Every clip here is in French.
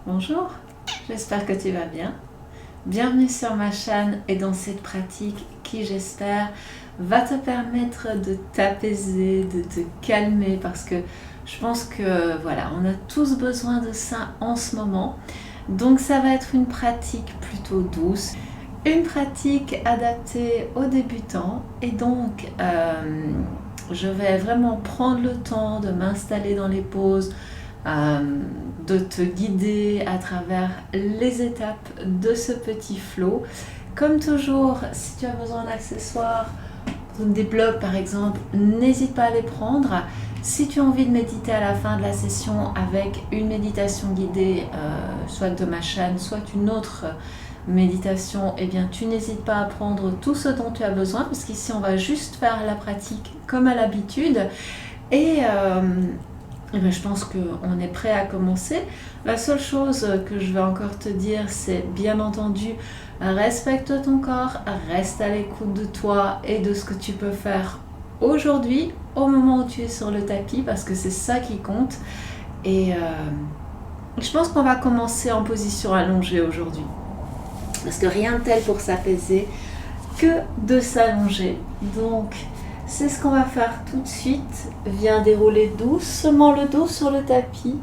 Bonjour, j'espère que tu vas bien. Bienvenue sur ma chaîne et dans cette pratique qui, j'espère, va te permettre de t'apaiser, de te calmer parce que je pense que voilà, on a tous besoin de ça en ce moment. Donc ça va être une pratique plutôt douce, une pratique adaptée aux débutants et donc je vais vraiment prendre le temps de m'installer dans les pauses, de te guider à travers les étapes de ce petit flow. Comme toujours, si tu as besoin d'accessoires, des blocs par exemple, n'hésite pas à les prendre. Si tu as envie de méditer à la fin de la session avec une méditation guidée, soit de ma chaîne, soit une autre méditation, eh bien tu n'hésites pas à prendre tout ce dont tu as besoin, parce qu'ici on va juste faire la pratique comme à l'habitude. Et je pense qu'on est prêt à commencer. La seule chose que je vais encore te dire, c'est bien entendu, respecte ton corps, reste à l'écoute de toi et de ce que tu peux faire aujourd'hui, au moment où tu es sur le tapis, parce que c'est ça qui compte. Et je pense qu'on va commencer en position allongée aujourd'hui. Parce que rien de tel pour s'apaiser que de s'allonger. Donc, c'est ce qu'on va faire tout de suite. Viens dérouler doucement le dos sur le tapis.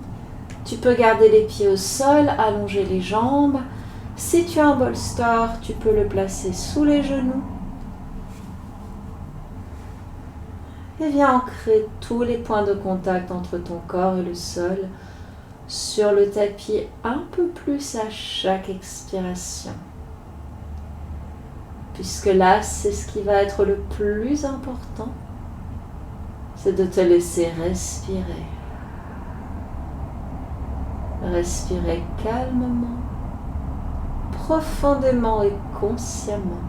Tu peux garder les pieds au sol, allonger les jambes. Si tu as un bolster, tu peux le placer sous les genoux. Et viens ancrer tous les points de contact entre ton corps et le sol sur le tapis un peu plus à chaque expiration. Puisque là, c'est ce qui va être le plus important, c'est de te laisser respirer. Respirer calmement, profondément et consciemment.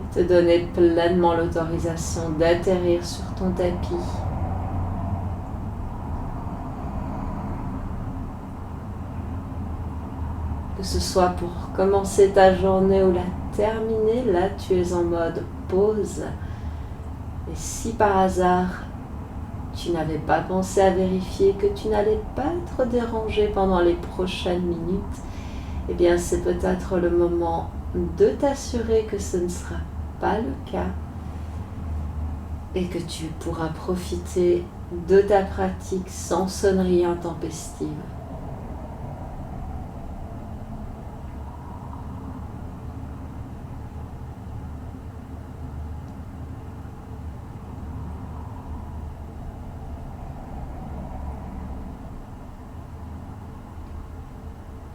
Et te donner pleinement l'autorisation d'atterrir sur ton tapis. Que ce soit pour commencer ta journée ou la terminer, là tu es en mode pause. Et si par hasard tu n'avais pas pensé à vérifier que tu n'allais pas être dérangé pendant les prochaines minutes, eh bien c'est peut-être le moment de t'assurer que ce ne sera pas le cas et que tu pourras profiter de ta pratique sans sonnerie intempestive.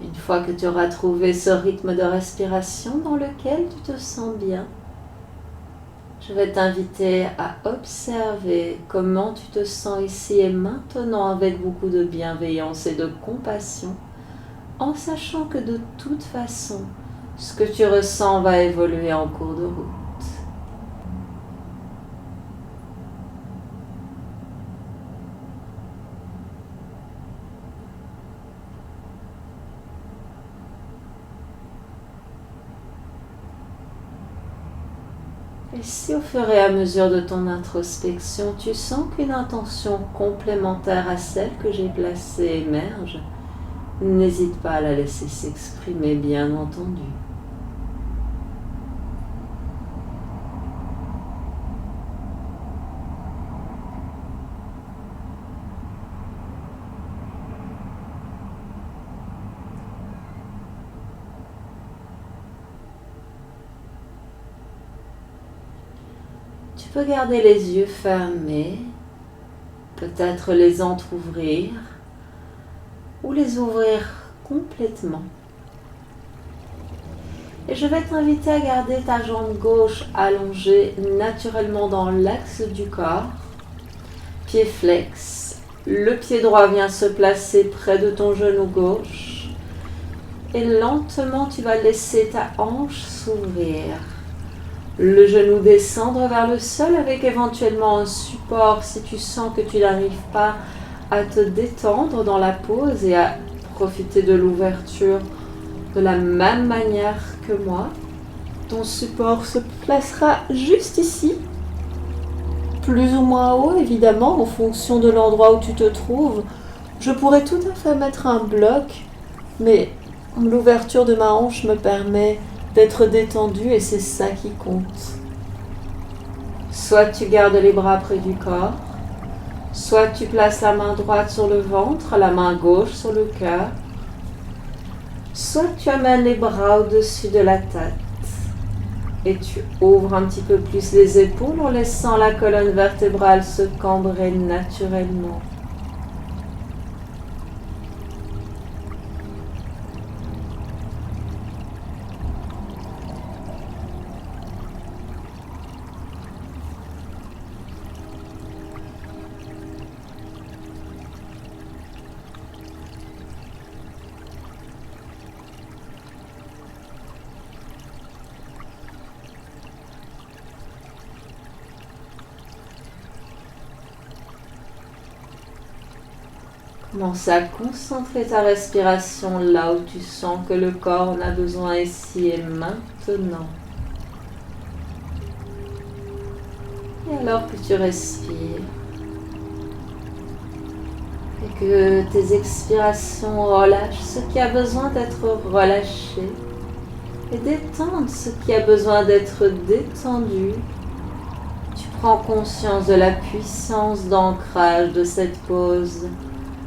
Une fois que tu auras trouvé ce rythme de respiration dans lequel tu te sens bien, je vais t'inviter à observer comment tu te sens ici et maintenant avec beaucoup de bienveillance et de compassion, en sachant que de toute façon, ce que tu ressens va évoluer en cours de route. Et si au fur et à mesure de ton introspection, tu sens qu'une intention complémentaire à celle que j'ai placée émerge, n'hésite pas à la laisser s'exprimer, bien entendu. Tu peux garder les yeux fermés, peut-être les entrouvrir ou les ouvrir complètement. Et je vais t'inviter à garder ta jambe gauche allongée naturellement dans l'axe du corps, pied flex. Le pied droit vient se placer près de ton genou gauche et lentement tu vas laisser ta hanche s'ouvrir. Le genou descendre vers le sol avec éventuellement un support si tu sens que tu n'arrives pas à te détendre dans la pose et à profiter de l'ouverture de la même manière que moi. Ton support se placera juste ici plus ou moins haut, évidemment, en fonction de l'endroit où tu te trouves. Je pourrais tout à fait mettre un bloc, mais l'ouverture de ma hanche me permet d'être détendue et c'est ça qui compte. Soit tu gardes les bras près du corps, soit tu places la main droite sur le ventre, la main gauche sur le cœur, soit tu amènes les bras au-dessus de la tête et tu ouvres un petit peu plus les épaules en laissant la colonne vertébrale se cambrer naturellement. Commence à concentrer ta respiration là où tu sens que le corps en a besoin ici et maintenant. Et alors que tu respires et que tes expirations relâchent ce qui a besoin d'être relâché et détendent ce qui a besoin d'être détendu, tu prends conscience de la puissance d'ancrage de cette pause.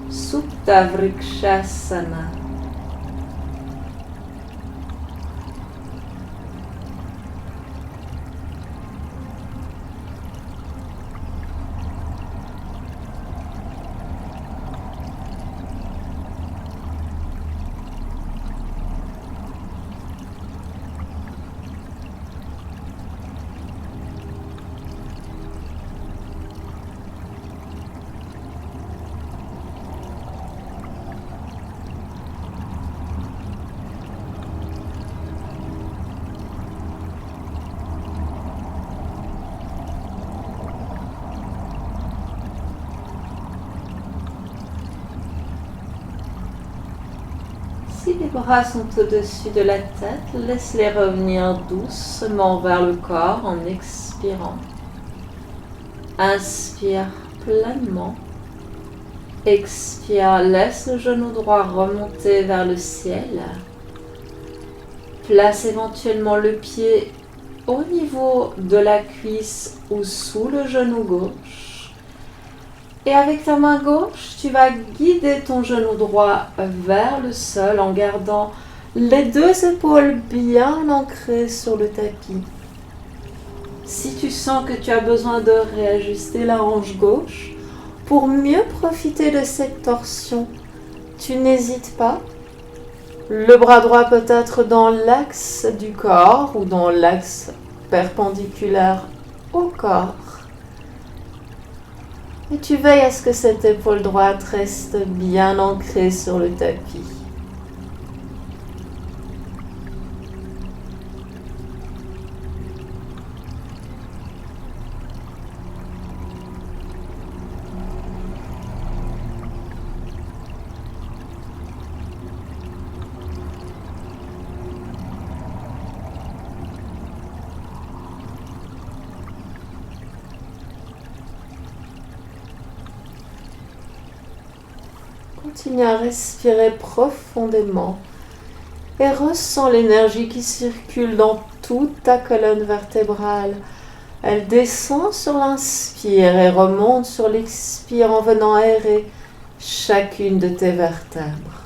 Supta Vrikshasana. Si les bras sont au-dessus de la tête, laisse-les revenir doucement vers le corps en expirant. Inspire pleinement. Expire, laisse le genou droit remonter vers le ciel. Place éventuellement le pied au niveau de la cuisse ou sous le genou gauche. Et avec ta main gauche, tu vas guider ton genou droit vers le sol en gardant les deux épaules bien ancrées sur le tapis. Si tu sens que tu as besoin de réajuster la hanche gauche, pour mieux profiter de cette torsion, tu n'hésites pas. Le bras droit peut être dans l'axe du corps ou dans l'axe perpendiculaire au corps. Et tu veilles à ce que cette épaule droite reste bien ancrée sur le tapis. Continue à respirer profondément et ressens l'énergie qui circule dans toute ta colonne vertébrale. Elle descend sur l'inspire et remonte sur l'expire en venant aérer chacune de tes vertèbres.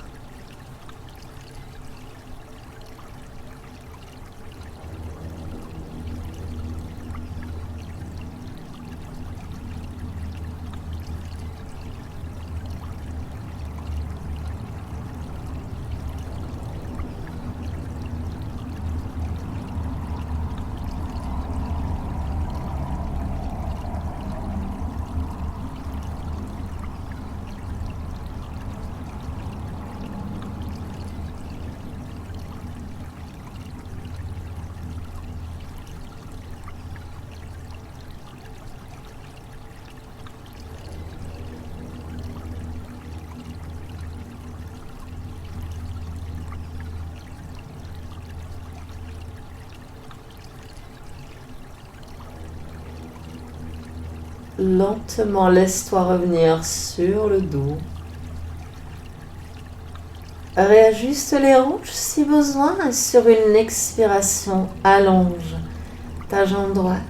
lentement laisse-toi revenir sur le dos. Réajuste les hanches si besoin et sur une expiration, allonge ta jambe droite.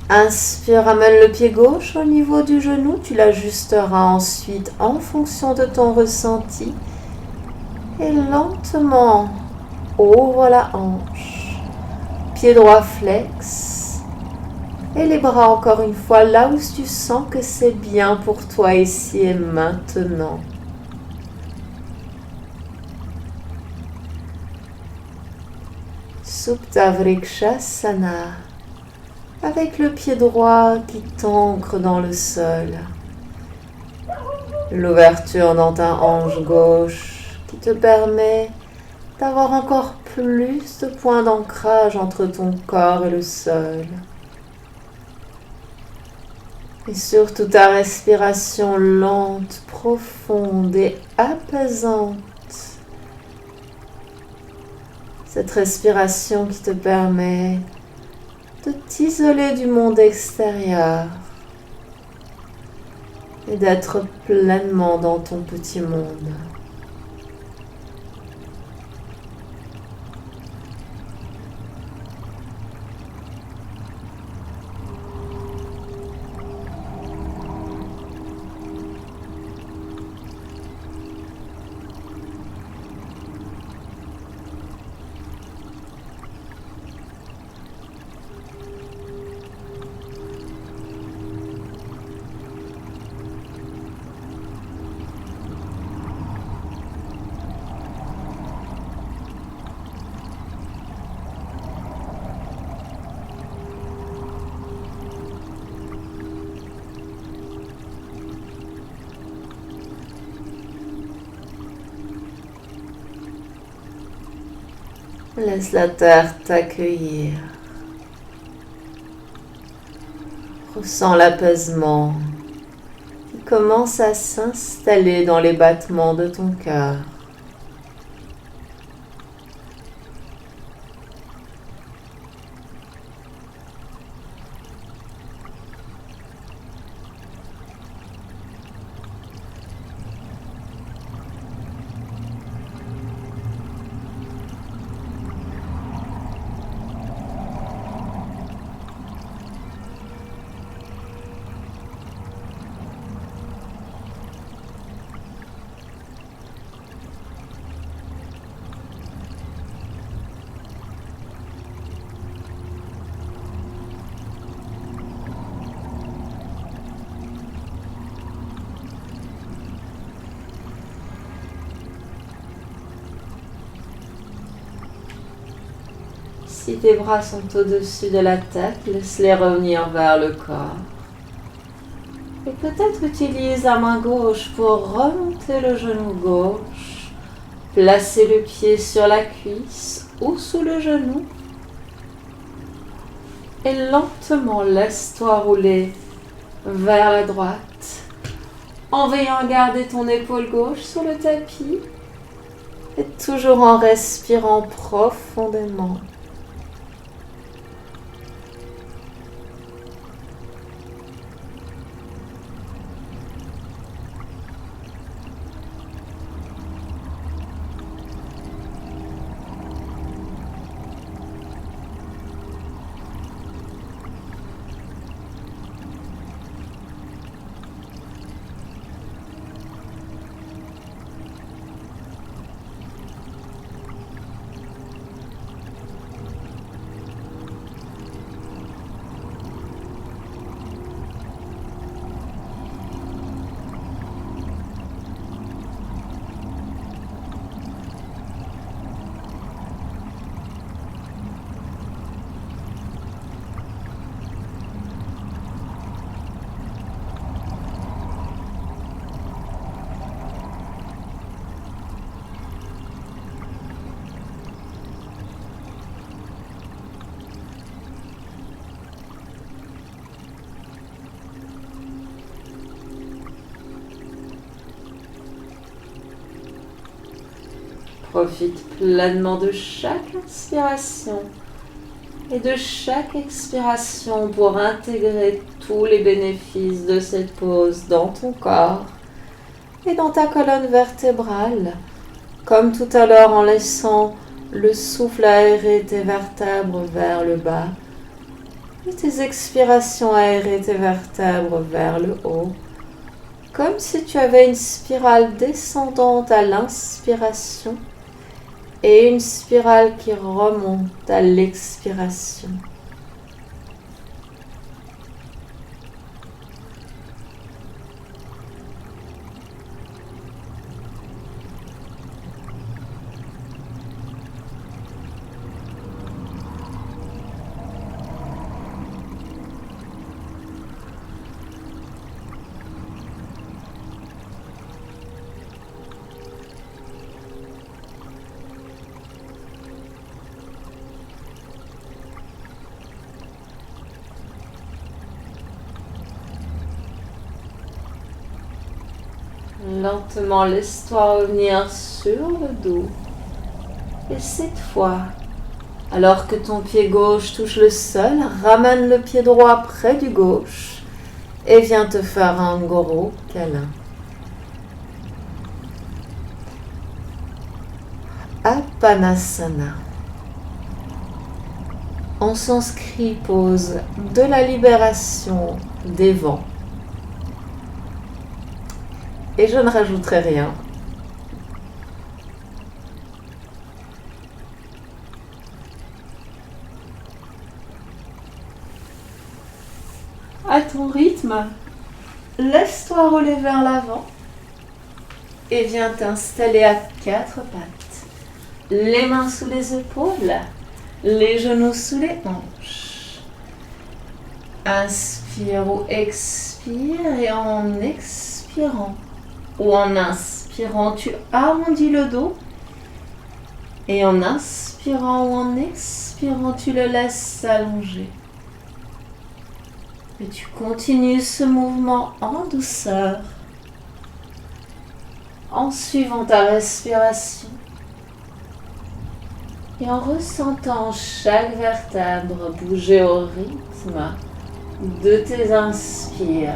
Inspire, ramène le pied gauche au niveau du genou. Tu l'ajusteras ensuite en fonction de ton ressenti. Et lentement, ouvre la hanche. Pied droit flex. Et les bras encore une fois là où tu sens que c'est bien pour toi ici et maintenant. Supta Vrikshasana, avec le pied droit qui t'ancre dans le sol. L'ouverture dans ta hanche gauche qui te permet d'avoir encore plus de points d'ancrage entre ton corps et le sol. Et surtout ta respiration lente, profonde et apaisante. Cette respiration qui te permet de t'isoler du monde extérieur et d'être pleinement dans ton petit monde. Laisse la terre t'accueillir. Ressens l'apaisement qui commence à s'installer dans les battements de ton cœur. Si tes bras sont au-dessus de la tête, laisse-les revenir vers le corps. Et peut-être utilise la main gauche pour remonter le genou gauche, placer le pied sur la cuisse ou sous le genou. Et lentement laisse-toi rouler vers la droite, en veillant à garder ton épaule gauche sur le tapis et toujours en respirant profondément. Profite pleinement de chaque inspiration et de chaque expiration pour intégrer tous les bénéfices de cette pause dans ton corps et dans ta colonne vertébrale, comme tout à l'heure en laissant le souffle aérer tes vertèbres vers le bas et tes expirations aérer tes vertèbres vers le haut, comme si tu avais une spirale descendante à l'inspiration et une spirale qui remonte à l'expiration. Lentement, laisse-toi revenir sur le dos. Et cette fois, alors que ton pied gauche touche le sol, ramène le pied droit près du gauche et viens te faire un gros câlin. Apanasana. En sanskrit, pose de la libération des vents. Et je ne rajouterai rien. À ton rythme, laisse-toi rouler vers l'avant et viens t'installer à quatre pattes. Les mains sous les épaules, les genoux sous les hanches. Inspire ou expire et en expirant ou en inspirant, tu arrondis le dos et en inspirant ou en expirant, tu le laisses s'allonger. Et tu continues ce mouvement en douceur, en suivant ta respiration et en ressentant chaque vertèbre bouger au rythme de tes inspires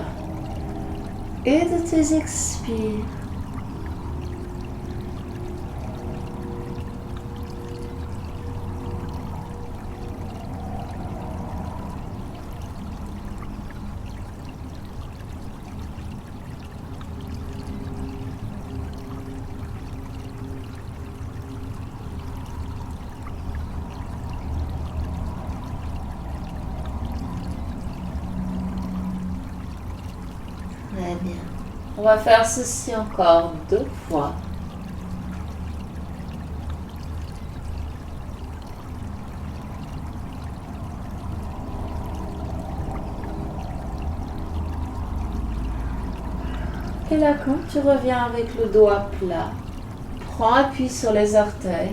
et de tes expires. Très bien. On va faire ceci encore 2 fois. Et là, quand tu reviens avec le dos à plat, prends appui sur les orteils,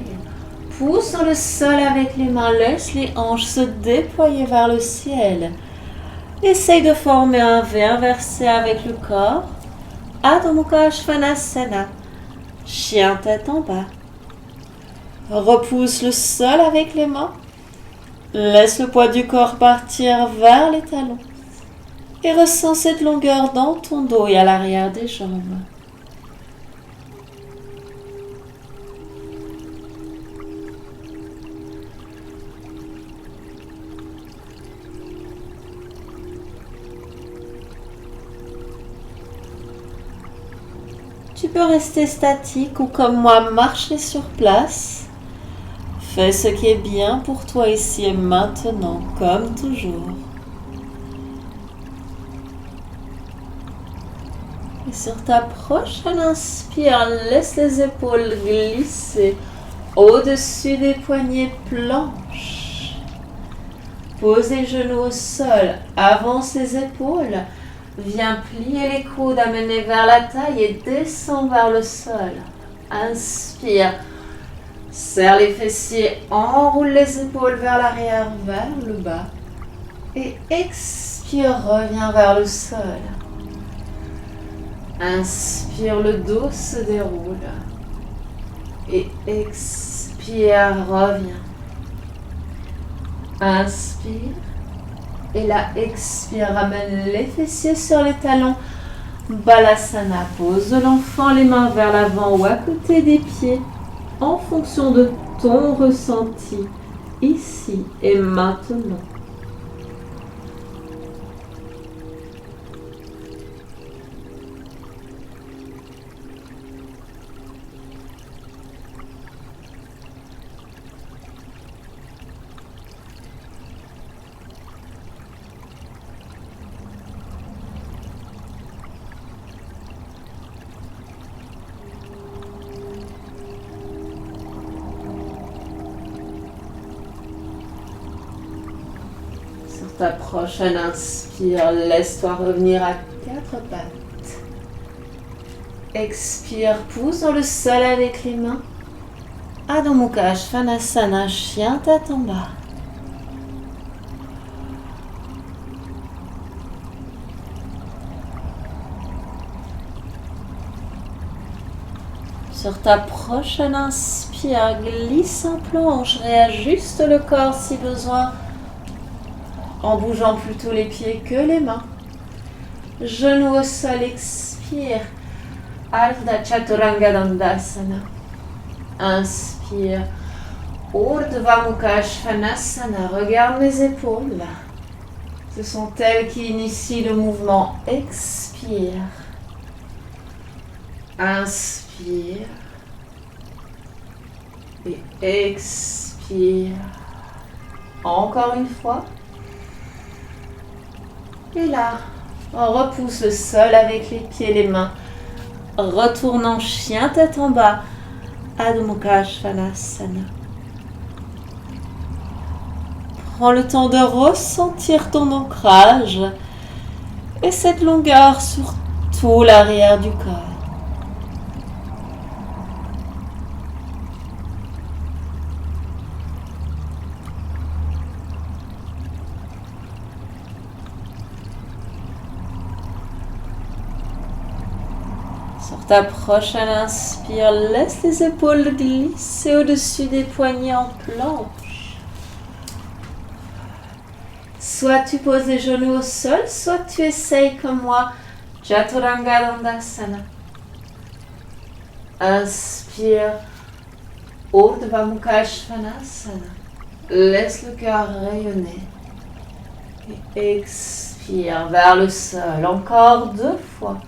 pousse sur le sol avec les mains, laisse les hanches se déployer vers le ciel. Essaye de former un V inversé avec le corps. Adho Mukha Svanasana, chien tête en bas. Repousse le sol avec les mains. Laisse le poids du corps partir vers les talons. Et ressens cette longueur dans ton dos et à l'arrière des jambes. Tu peux rester statique ou comme moi marcher sur place. Fais ce qui est bien pour toi ici et maintenant, comme toujours. Et sur ta prochaine inspire, laisse les épaules glisser au-dessus des poignets planches. Pose les genoux au sol, avance les épaules. Viens plier les coudes, amener vers la taille et descends vers le sol. Inspire. Serre les fessiers, enroule les épaules vers l'arrière, vers le bas. Et expire, reviens vers le sol. Inspire, le dos se déroule. Et expire, reviens. Inspire. Et là, expire. Ramène les fessiers sur les talons. Balasana. Pose de l'enfant, les mains vers l'avant ou à côté des pieds. En fonction de ton ressenti. Ici et maintenant. Ta prochaine inspire, laisse-toi revenir à 4 pattes. Expire, pousse sur le sol avec les mains. Adho Mukha Svanasana, chien tête en bas. Sur ta prochaine inspire, glisse en planche, réajuste le corps si besoin. En bougeant plutôt les pieds que les mains. Genoux au sol, expire. Ardha Chaturanga Dandasana. Inspire. Urdhva Mukha Svanasana. Regarde mes épaules. Ce sont elles qui initient le mouvement. Expire. Inspire. Et expire. Encore une fois. Et là, on repousse le sol avec les pieds et les mains. Retourne en chien tête en bas. Adho Mukha Svanasana. Prends le temps de ressentir ton ancrage et cette longueur sur tout l'arrière du corps. Sur ta prochaine inspire, laisse les épaules glisser au-dessus des poignets en planche. Soit tu poses les genoux au sol, soit tu essayes comme moi, Chaturanga Dandasana. Inspire, Urdhva Mukha Svanasana. Laisse le cœur rayonner. Et expire vers le sol, encore 2 fois.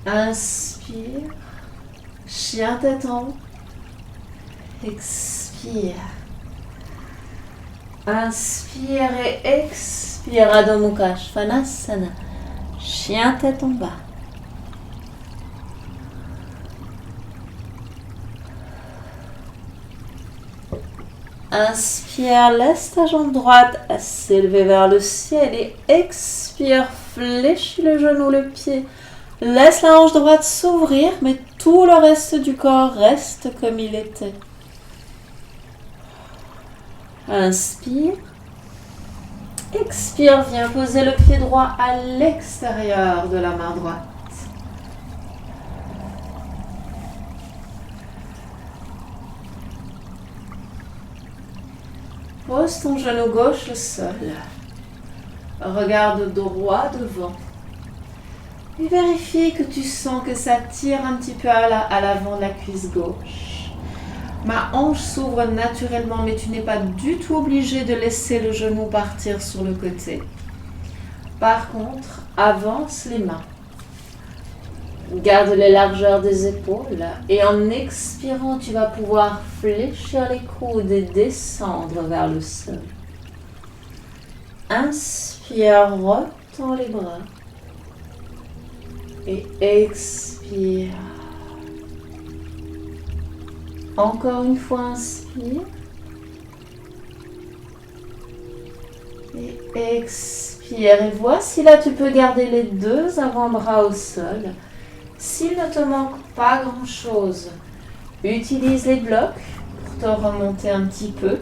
Inspire, chien tête en haut. Expire. Inspire et expire. Adho Mukha Svanasana. Chien tête en bas. Inspire, laisse ta jambe droite s'élever vers le ciel et expire, fléchis le genou, le pied. Laisse la hanche droite s'ouvrir, mais tout le reste du corps reste comme il était. Inspire. Expire, viens poser le pied droit à l'extérieur de la main droite. Pose ton genou gauche au sol. Regarde droit devant. Et vérifie que tu sens que ça tire un petit peu à l'avant de la cuisse gauche. Ma hanche s'ouvre naturellement, mais tu n'es pas du tout obligé de laisser le genou partir sur le côté. Par contre, avance les mains. Garde les largeurs des épaules et en expirant, tu vas pouvoir fléchir les coudes et descendre vers le sol. Inspire, retends les bras. Et expire. Encore une fois, inspire. Et expire. Et voici là, tu peux garder les 2 avant-bras au sol. S'il ne te manque pas grand-chose, utilise les blocs pour te remonter un petit peu.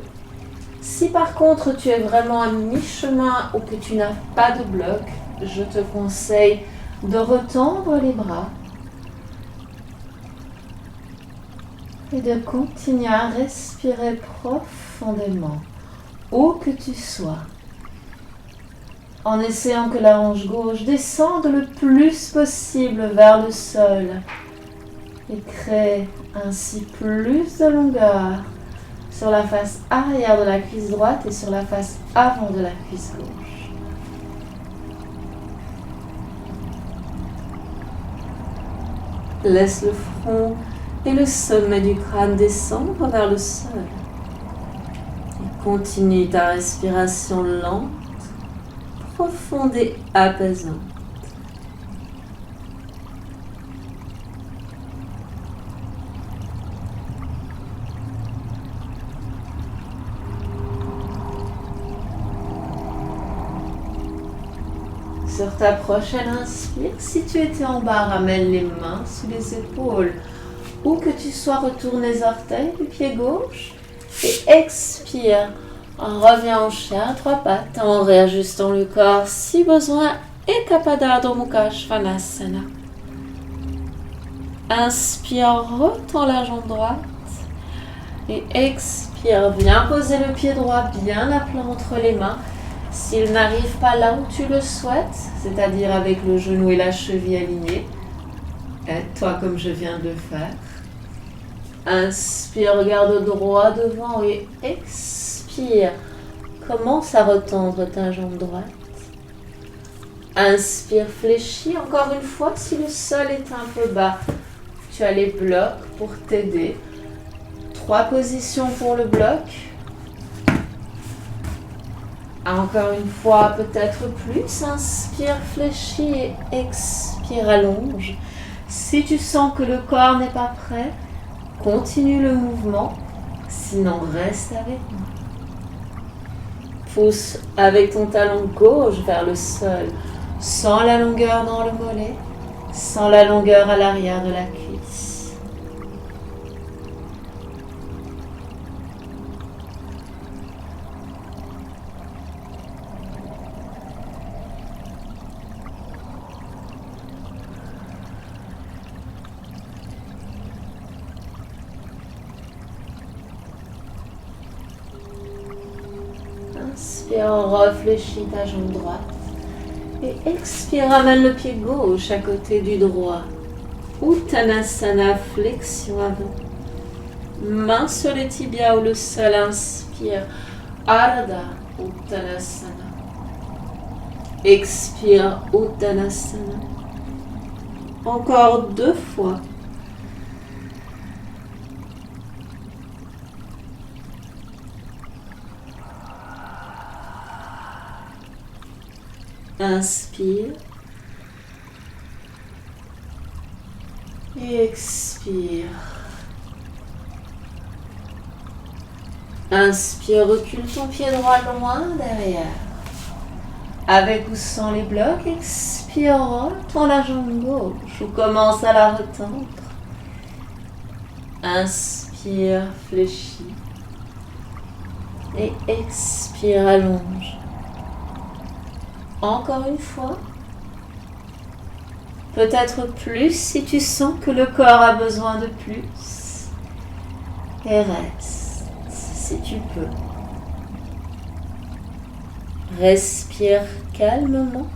Si par contre tu es vraiment à mi-chemin ou que tu n'as pas de bloc, je te conseille de retendre les bras et de continuer à respirer profondément. où que tu sois, en essayant que la hanche gauche descende le plus possible vers le sol et crée ainsi plus de longueur sur la face arrière de la cuisse droite et sur la face avant de la cuisse gauche. Laisse le front et le sommet du crâne descendre vers le sol. Et continue ta respiration lente, profonde et apaisante. Sur ta prochaine inspire, si tu étais en bas, ramène les mains sous les épaules. Où que tu sois, retourne les orteils du pied gauche et expire. Reviens en chien à 3 pattes en réajustant le corps si besoin et Kapha Adho Mukha Svanasana. Inspire, retends la jambe droite et expire. Viens poser le pied droit bien à plat entre les mains. S'il n'arrive pas là où tu le souhaites, c'est-à-dire avec le genou et la cheville alignés, aide-toi comme je viens de le faire. Inspire, regarde droit devant et expire. Commence à retendre ta jambe droite. Inspire, fléchis encore une fois si le sol est un peu bas. Tu as les blocs pour t'aider. 3 positions pour le bloc. Encore une fois, peut-être plus. Inspire, fléchis et expire, allonge. Si tu sens que le corps n'est pas prêt, continue le mouvement. Sinon, reste avec moi. Pousse avec ton talon gauche vers le sol. Sens la longueur dans le mollet. Sens la longueur à l'arrière de la cuisse. Inspire, réfléchis ta jambe droite. Et expire, ramène le pied gauche à côté du droit. Uttanasana, flexion avant. Main sur les tibias ou le sol, inspire. Ardha Uttanasana. Expire, Uttanasana. Encore 2 fois. Inspire et expire. Inspire, recule ton pied droit loin derrière. Avec ou sans les blocs, expire, retends la jambe gauche ou commence à la retendre. Inspire, fléchis. Et expire, allonge. Encore une fois. Peut-être plus si tu sens que le corps a besoin de plus. Et reste si tu peux. Respire calmement,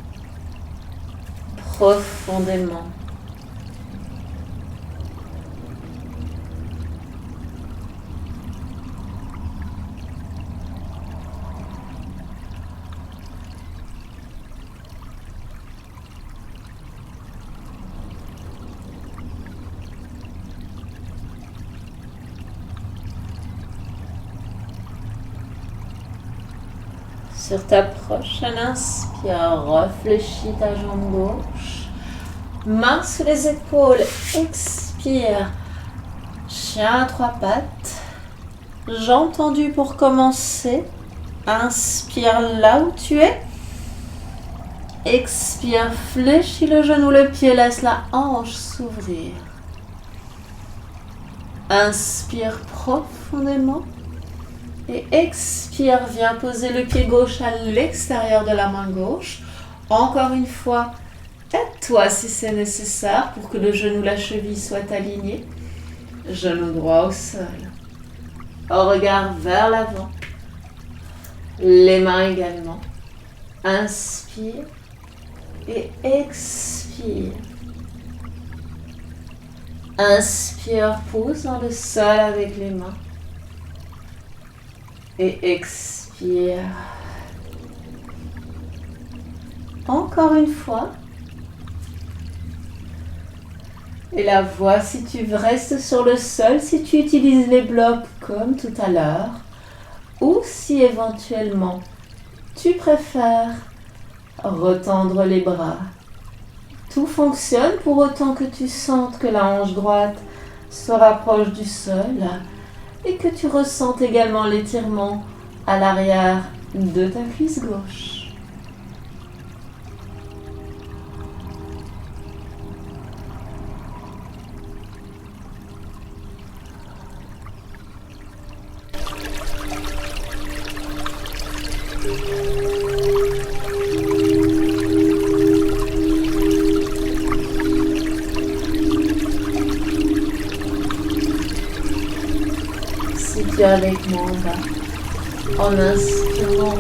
profondément. Sur ta prochaine inspire, réfléchis ta jambe gauche. Main sous les épaules, expire. Chien à 3 pattes. Jambes tendues pour commencer. Inspire là où tu es. Expire, fléchis le genou, le pied, laisse la hanche s'ouvrir. Inspire profondément. Et expire, viens poser le pied gauche à l'extérieur de la main gauche. Encore une fois, aide-toi si c'est nécessaire pour que le genou, la cheville soient alignés. Genou droit au sol. Regard vers l'avant. Les mains également. Inspire et expire. Inspire, pousse dans le sol avec les mains. Et expire. Encore une fois. Et la voix, si tu restes sur le sol, si tu utilises les blocs comme tout à l'heure, ou si éventuellement tu préfères retendre les bras. Tout fonctionne pour autant que tu sentes que la hanche droite se rapproche du sol et que tu ressentes également l'étirement à l'arrière de ta cuisse gauche. Avec moi en bas. En inspirant,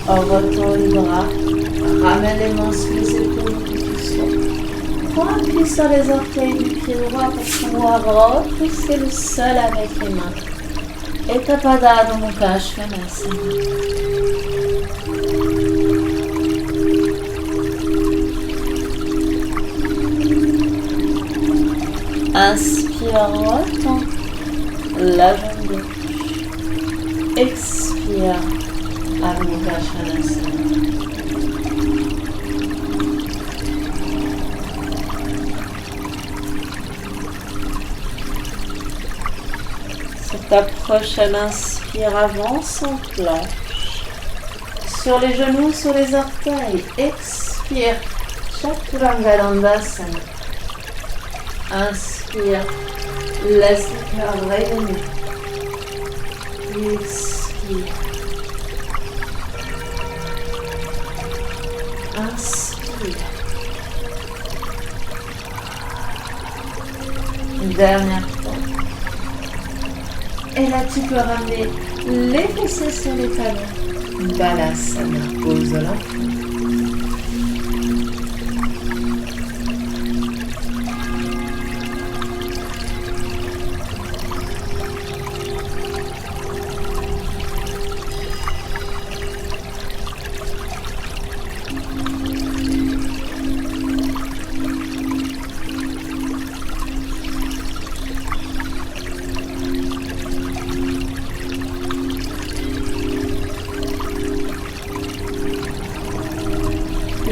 en retend les bras, ramène les mains sous les épaules où tu sois. Prends appui sur les orteils du pied droit pour pouvoir repousser le sol avec les mains. Et tapada no Mukha Svanasana. Inspire, retends la jambe gauche. Expire, Adho Mukha Svanasana. Sur ta prochaine inspire, avance en planche. Sur les genoux, sur les orteils. Expire, Chaturanga Dandasana. Inspire, laisse le cœur rayonner. Expire. Inspire. Dernière fois. Et là, tu peux ramener les fessiers sur les talons. Balasana, pose l'enfant.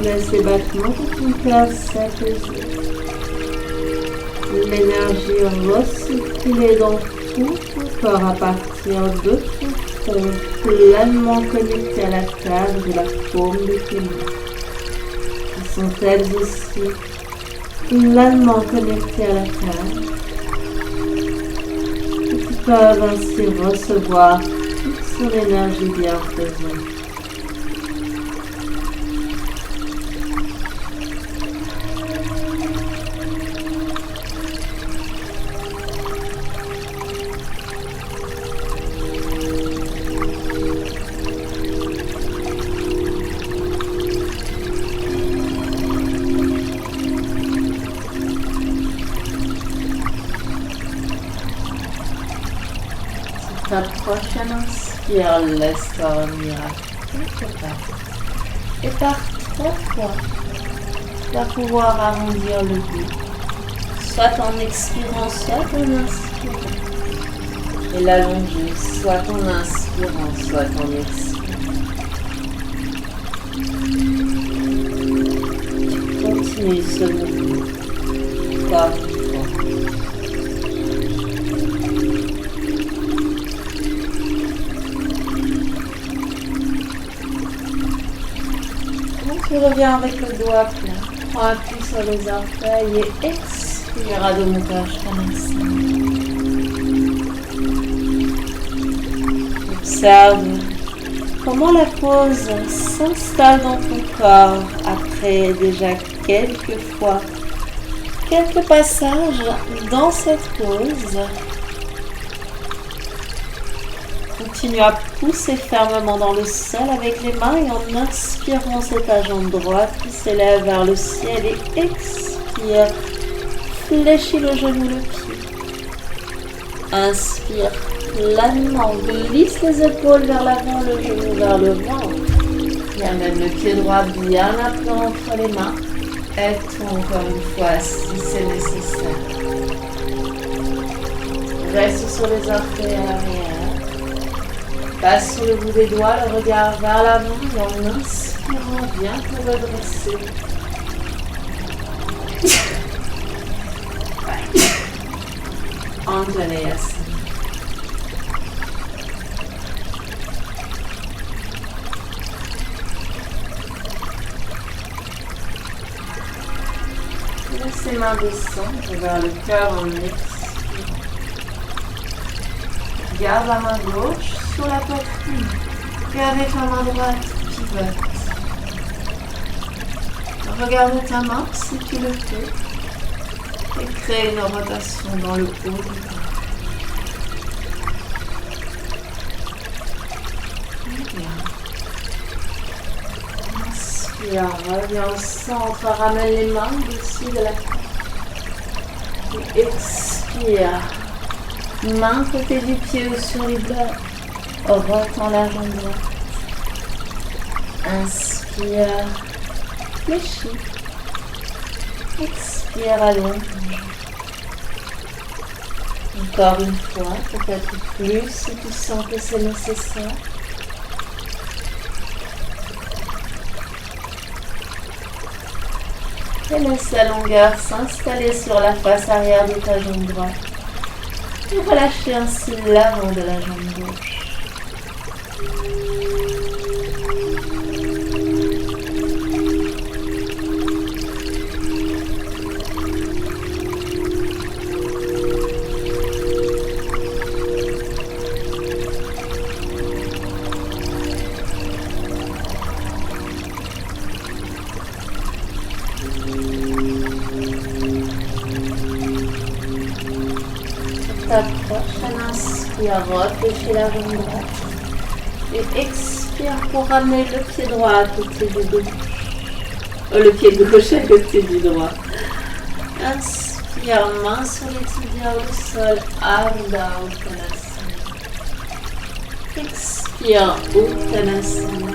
Laisse les battements de ton cœur s'apaiser. L'énergie recirculer dans tout ton corps à partir de ton front, pleinement connecté à la terre de la paume de tes mains. Qui sont elles aussi pleinement connectées à la terre. Et qui peuvent ainsi recevoir toute son énergie bienfaisante. Ta prochaine inspire, laisse-toi revenir à quelque part. Et par 3 fois, tu vas pouvoir arrondir le dos. Soit en expirant, soit en inspirant. Et l'allonger, soit en inspirant, soit en expirant. Tu continues ce mouvement. Encore une fois. Tu reviens avec le doigt plein. Prends appui sur les orteils et expire Adho Mukha Svanasana. Observe comment la pause s'installe dans ton corps après déjà quelques passages dans cette pause. Continue à pousser fermement dans le sol avec les mains et en inspirant, c'est ta jambe droite qui s'élève vers le ciel et expire. Fléchis le genou, le pied. Inspire pleinement, glisse les épaules vers l'avant, le genou vers le ventre. Et amène le pied droit bien à plat entre les mains. Aide-toi encore une fois si c'est nécessaire. Reste sur les orteils à l'arrière. Passe sur le bout des doigts, le regard vers l'avant et en inspirant, viens te redresser. Anjaneyasana. Laisse les mains descendre vers le cœur en expirant. Garde la main gauche sur la poitrine et avec la main droite, pivote. Regarde ta main si tu le peux et crée une rotation dans le haut du corps. Bien. Inspire, reviens au centre, ramène les mains au-dessus de la tête. Et expire. Main côté du pied ou sur les blocs. Retends la jambe droite. Inspire. Fléchis. Expire, allonge. Encore une fois, peut-être plus si tu sens que c'est nécessaire. Et laisse la longueur s'installer sur la face arrière de ta jambe droite. Et relâchez ainsi l'avant de la jambe gauche. Prochaine inspire, réfléchis la jambe droite et expire pour ramener le pied droit à côté du gauche. Le pied gauche à côté du droit. Inspire, main sur les tibias au sol, Ardha Uttanasana. Expire, Uttanasana.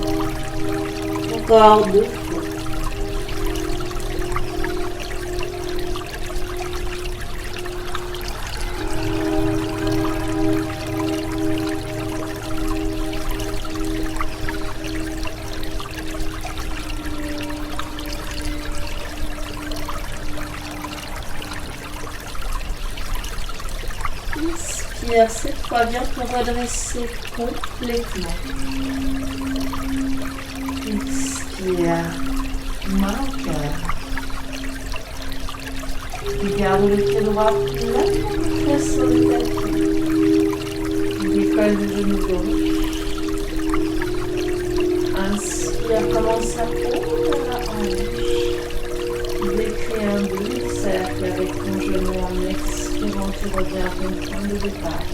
Encore 2 fois. Inspire, cette fois viens te redresser complètement. Expire, main au cœur. Et garde le pied droit pleinement sur le tapis. Décolle le genou gauche. Inspire, commence à ouvrir la hanche. Décris un demi-cercle avec ton genou en expirant, tu reviens à ton point de départ.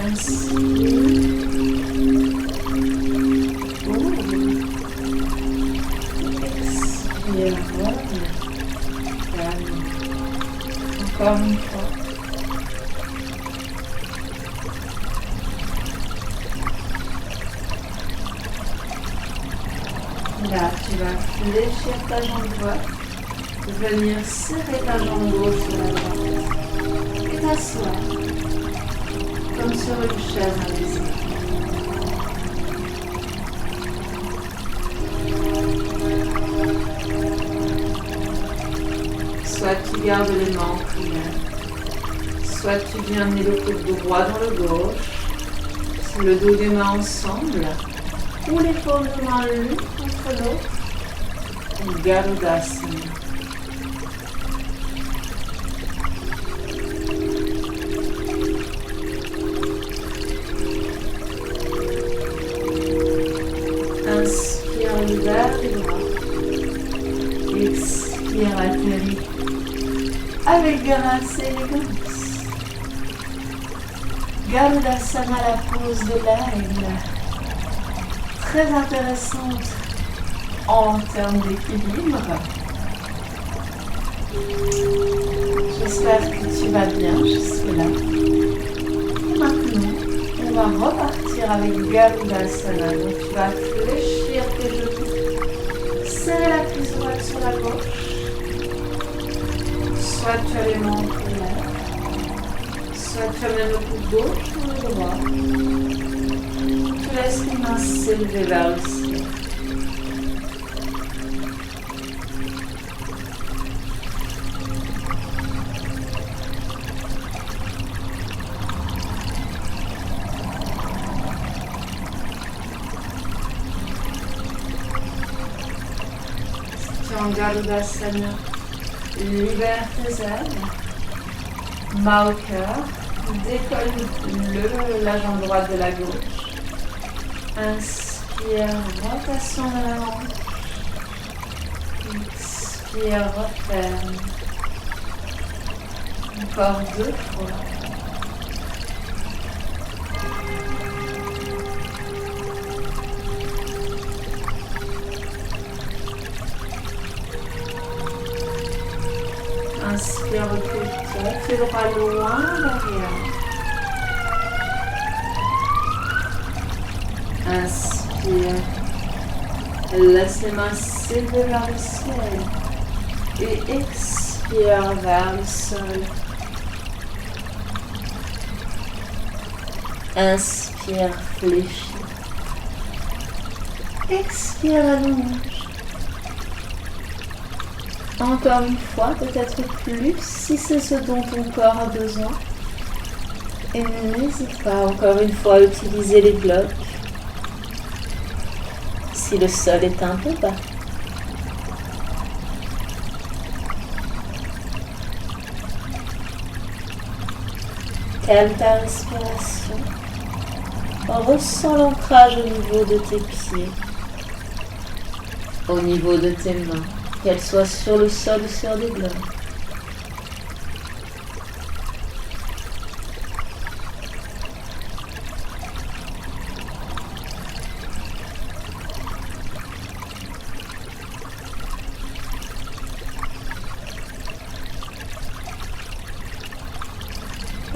Inspire. Ouvre. Expire, reviens. Calme. Encore une fois. Là, tu vas fléchir ta jambe droite, venir serrer ta jambe gauche sur la droite et t'asseoir comme sur une chaise invisible. Soit tu gardes les mains en prière, soit tu viens amener le coude droit dans le gauche, le dos des mains ensemble, ou les paumes de main l'une contre l'autre, Garudasana. Inspire vers les bras, expire atterri avec grâce et élégance. Garudasana, la pose de l'aigle. Très intéressante en termes d'équilibre. J'espère que tu vas bien jusque-là. Et maintenant, on va repartir avec Garudasana. Donc tu vas fléchir tes genoux, serrer la cuisse droite sur la gauche. Soit tu as les mains en l'air, soit tu amènes le coude gauche ou le droit. Tu laisses les mains s'élever vers le ciel. Si tu es en Garudasana, libère tes ailes, main au cœur, décolle la jambe droite de la gauche. Inspire, rotation de la hanche. Expire, referme. Encore 2 fois. Inspire, recule-toi, fais le bras loin derrière. Inspire, laisse les mains s'élever vers le ciel et expire vers le sol. Inspire, fléchis. Expire, allonge. Encore une fois, peut-être plus si c'est ce dont ton corps a besoin. Et n'hésite pas encore une fois à utiliser les blocs si le sol est un peu bas. Calme ta respiration. Ressens l'ancrage au niveau de tes pieds, au niveau de tes mains, qu'elles soient sur le sol ou sur des blocs.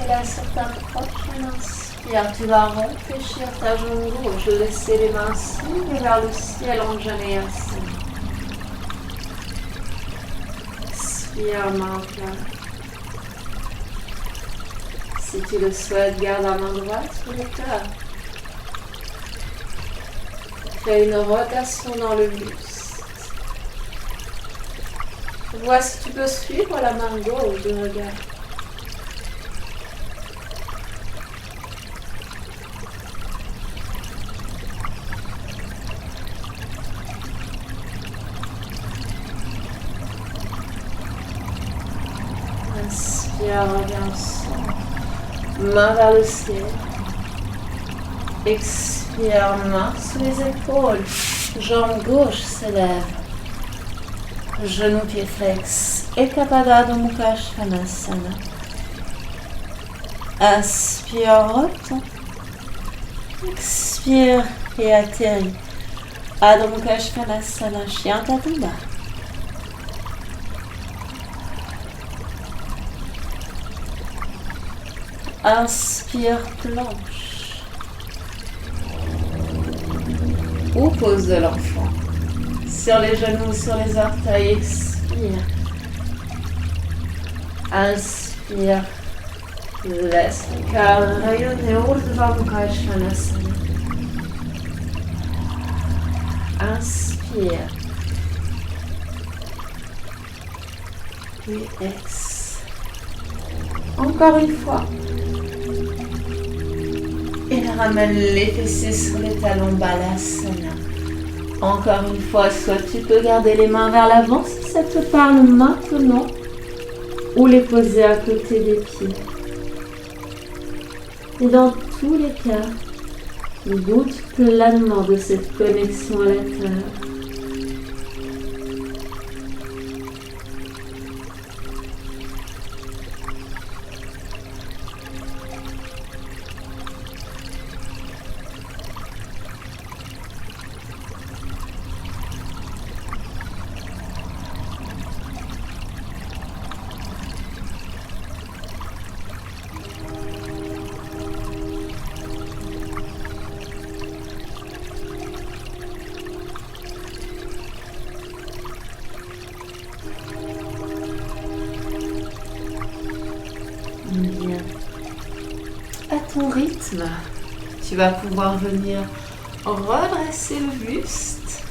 Et là, sur ta prochaine inspire, tu vas réfléchir ta jambe gauche, laisser les mains s'élever vers le ciel en Janeyasana. Expire, main au cœur. Si tu le souhaites, garde la main droite sur le cœur. Fais une rotation dans le buste. Vois si tu peux suivre la main gauche du regard. Inspire, reviens au centre. Main vers le ciel. Expire, main sous les épaules. Jambe gauche s'élève. Genou pied flex. Ekapada Adho Mukha Svanasana. Inspire, retends. Expire et atterris. Adho Mukha Svanasana, chien tête en bas. Inspire, planche. Ou pose de l'enfant. Sur les genoux, sur les orteils, expire. Inspire. Laisse le cœur rayonner Urdhva Mukha Svanasana. Inspire. Et ex. Encore une fois. Et ramène les fessiers sur les talons, Balasana. Encore une fois, soit tu peux garder les mains vers l'avant si ça te parle maintenant, ou les poser à côté des pieds. Et dans tous les cas, goûte pleinement de cette connexion à la terre. à ton rythme. Tu vas pouvoir venir redresser le buste.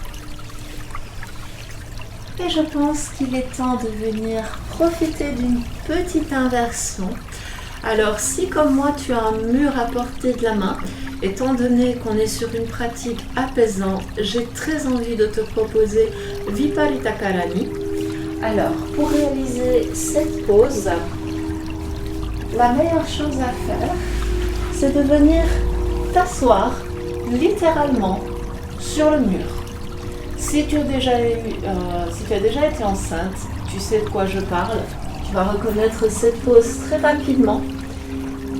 Et je pense qu'il est temps de venir profiter d'une petite inversion. Alors si comme moi tu as un mur à portée de la main, étant donné qu'on est sur une pratique apaisante, j'ai très envie de te proposer Viparita Karani. Alors pour réaliser cette pose, la meilleure chose à faire, c'est de venir t'asseoir littéralement sur le mur. Si tu as déjà été enceinte, tu sais de quoi je parle. Tu vas reconnaître cette pose très rapidement.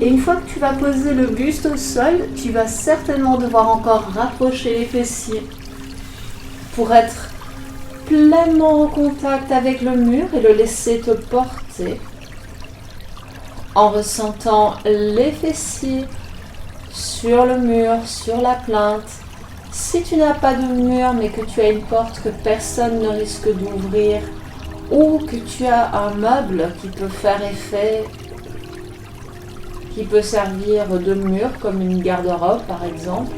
Et une fois que tu vas poser le buste au sol, tu vas certainement devoir encore rapprocher les fessiers pour être pleinement en contact avec le mur et le laisser te porter en ressentant les fessiers sur le mur, sur la plinthe. Si tu n'as pas de mur mais que tu as une porte que personne ne risque d'ouvrir ou que tu as un meuble qui peut faire effet, qui peut servir de mur comme une garde-robe par exemple,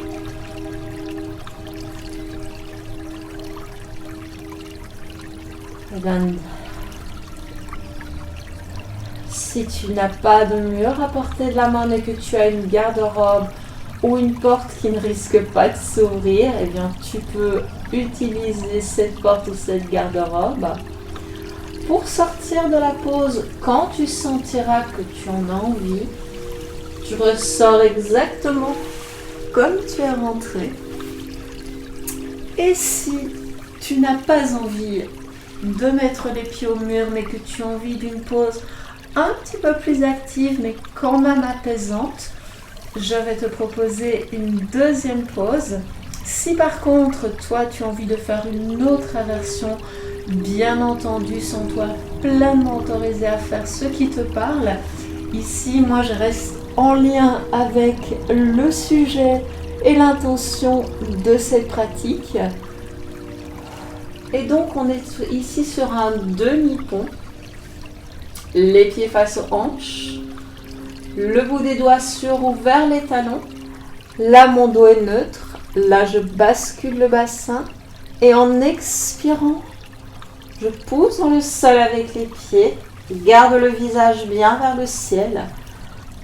si tu n'as pas de mur à portée de la main mais que tu as une garde-robe ou une porte qui ne risque pas de s'ouvrir, eh bien tu peux utiliser cette porte ou cette garde-robe pour sortir de la pose quand tu sentiras que tu en as envie. Tu ressors exactement comme tu es rentré. Et si tu n'as pas envie de mettre les pieds au mur mais que tu as envie d'une pose un petit peu plus active mais quand même apaisante, je vais te proposer une deuxième pause. Si par contre toi tu as envie de faire une autre inversion, bien entendu sens-toi pleinement autorisé à faire ce qui te parle. Ici moi je reste en lien avec le sujet et l'intention de cette pratique. Et donc on est ici sur un demi-pont, les pieds face aux hanches, le bout des doigts sur ou vers les talons. Là mon dos est neutre, là je bascule le bassin et en expirant, je pousse dans le sol avec les pieds, garde le visage bien vers le ciel.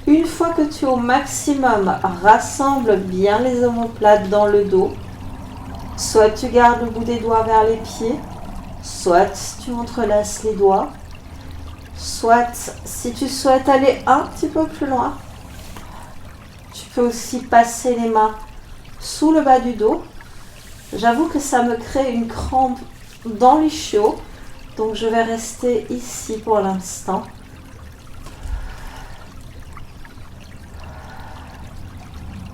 Une fois que tu es au maximum, rassemble bien les omoplates dans le dos. Soit tu gardes le bout des doigts vers les pieds, soit tu entrelaces les doigts, soit si tu souhaites aller un petit peu plus loin, tu peux aussi passer les mains sous le bas du dos. J'avoue que ça me crée une crampe dans l'ischio, donc je vais rester ici pour l'instant.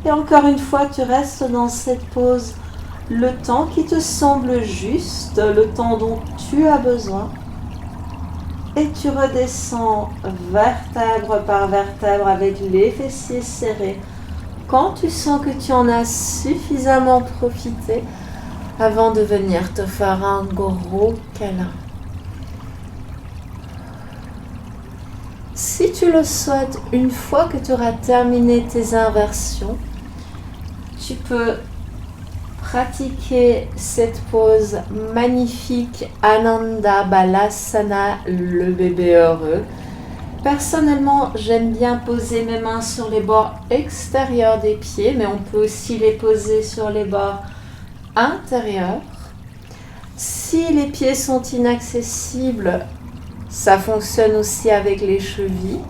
Et encore une fois, tu restes dans cette pose le temps qui te semble juste, le temps dont tu as besoin. Et tu redescends vertèbre par vertèbre avec les fessiers serrés. Quand tu sens que tu en as suffisamment profité avant de venir te faire un gros câlin. Si tu le souhaites, une fois que tu auras terminé tes inversions, tu peux pratiquer cette pose magnifique Ananda Balasana, le bébé heureux. Personnellement, j'aime bien poser mes mains sur les bords extérieurs des pieds, mais on peut aussi les poser sur les bords intérieurs. Si les pieds sont inaccessibles, ça fonctionne aussi avec les chevilles.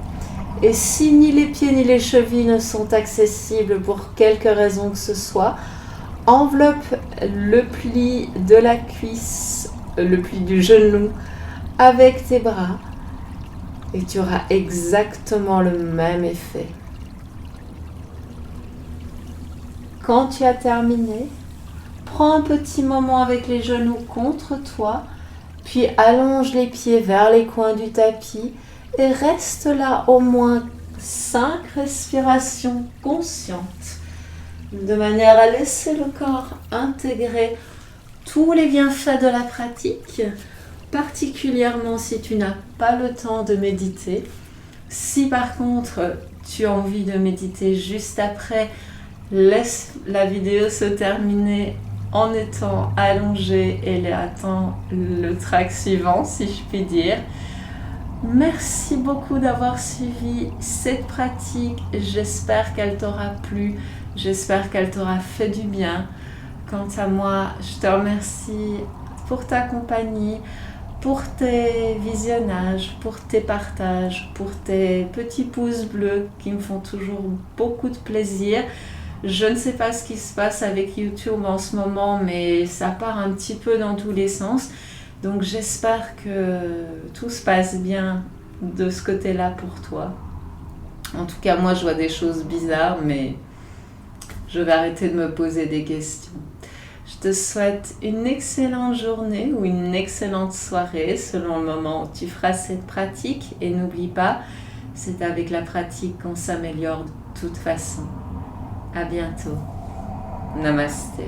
Et si ni les pieds ni les chevilles ne sont accessibles pour quelque raison que ce soit, enveloppe le pli de la cuisse, le pli du genou avec tes bras et tu auras exactement le même effet. Quand tu as terminé, prends un petit moment avec les genoux contre toi, puis allonge les pieds vers les coins du tapis et reste là au moins 5 respirations conscientes, de manière à laisser le corps intégrer tous les bienfaits de la pratique, particulièrement si tu n'as pas le temps de méditer. Si par contre tu as envie de méditer juste après, laisse la vidéo se terminer en étant allongé et attends le track suivant, si je puis dire. Merci beaucoup d'avoir suivi cette pratique. J'espère qu'elle t'aura plu. J'espère qu'elle t'aura fait du bien. Quant à moi, je te remercie pour ta compagnie, pour tes visionnages, pour tes partages, pour tes petits pouces bleus qui me font toujours beaucoup de plaisir. Je ne sais pas ce qui se passe avec YouTube en ce moment, mais ça part un petit peu dans tous les sens. Donc j'espère que tout se passe bien de ce côté-là pour toi. En tout cas, moi je vois des choses bizarres, mais je vais arrêter de me poser des questions. Je te souhaite une excellente journée ou une excellente soirée selon le moment où tu feras cette pratique. Et n'oublie pas, c'est avec la pratique qu'on s'améliore de toute façon. À bientôt. Namasté.